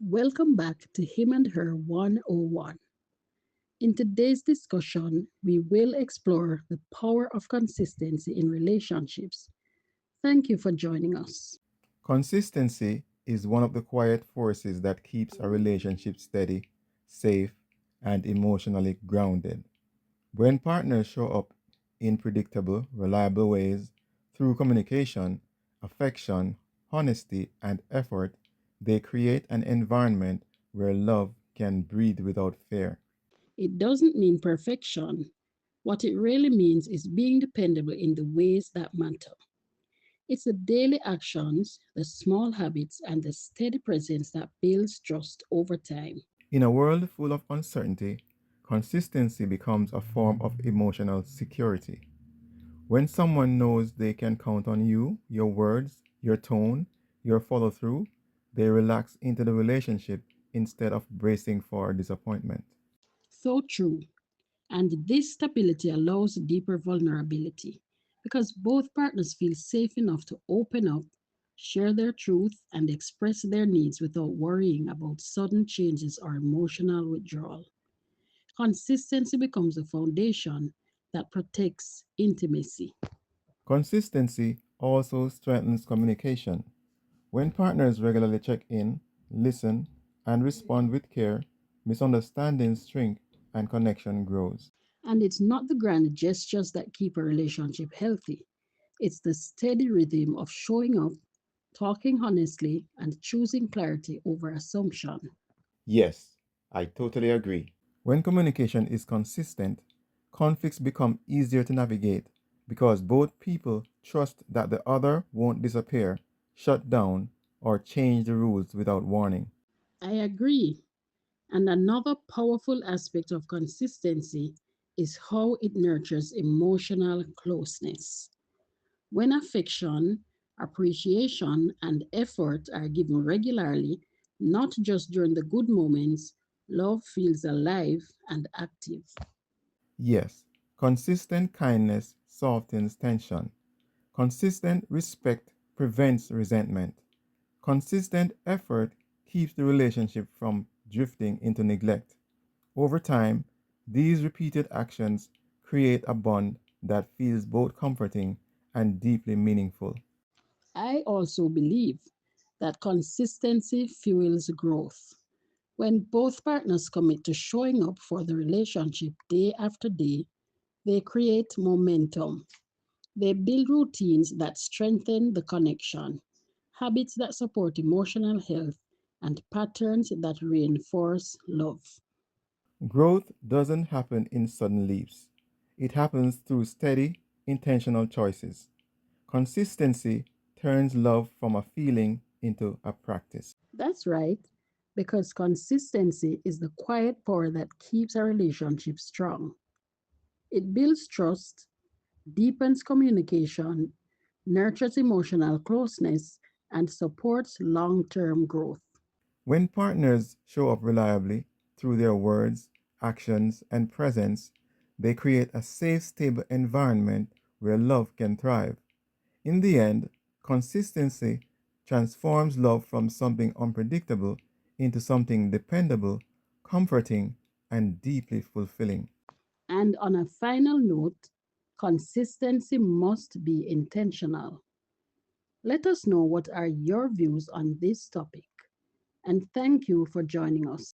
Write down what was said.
Welcome back to Him and Her 101. In today's discussion, we will explore the power of consistency in relationships. Thank you for joining us. Consistency is one of the quiet forces that keeps a relationship steady, safe, and emotionally grounded. When partners show up in predictable, reliable ways through communication, affection, honesty, and effort, they create an environment where love can breathe without fear. It doesn't mean perfection. What it really means is being dependable in the ways that matter. It's the daily actions, the small habits, and the steady presence that builds trust over time. In a world full of uncertainty, consistency becomes a form of emotional security. When someone knows they can count on you, your words, your tone, your follow through, they relax into the relationship instead of bracing for disappointment. So true. And this stability allows deeper vulnerability because both partners feel safe enough to open up, share their truth, and express their needs without worrying about sudden changes or emotional withdrawal. Consistency becomes a foundation that protects intimacy. Consistency also strengthens communication. When partners regularly check in, listen, and respond with care, misunderstandings shrink and connection grows. And it's not the grand gestures that keep a relationship healthy, it's the steady rhythm of showing up, talking honestly, and choosing clarity over assumption. Yes, I totally agree. When communication is consistent, conflicts become easier to navigate because both people trust that the other won't disappear, shut down, or change the rules without warning. I agree. And another powerful aspect of consistency is how it nurtures emotional closeness. When affection, appreciation, and effort are given regularly, not just during the good moments, love feels alive and active. Yes, consistent kindness softens tension. Consistent respect prevents resentment. Consistent effort keeps the relationship from drifting into neglect. Over time, these repeated actions create a bond that feels both comforting and deeply meaningful. I also believe that consistency fuels growth. When both partners commit to showing up for the relationship day after day, they create momentum. They build routines that strengthen the connection, habits that support emotional health, and patterns that reinforce love. Growth doesn't happen in sudden leaps, it happens through steady, intentional choices. Consistency turns love from a feeling into a practice. That's right, because consistency is the quiet power that keeps a relationship strong. It builds trust, deepens communication, nurtures emotional closeness, and supports long term growth. When partners show up reliably through their words, actions, and presence, they create a safe, stable environment where love can thrive. In the end, consistency transforms love from something unpredictable into something dependable, comforting, and deeply fulfilling. And on a final note, consistency must be intentional. Let us know what are your views on this topic. And thank you for joining us.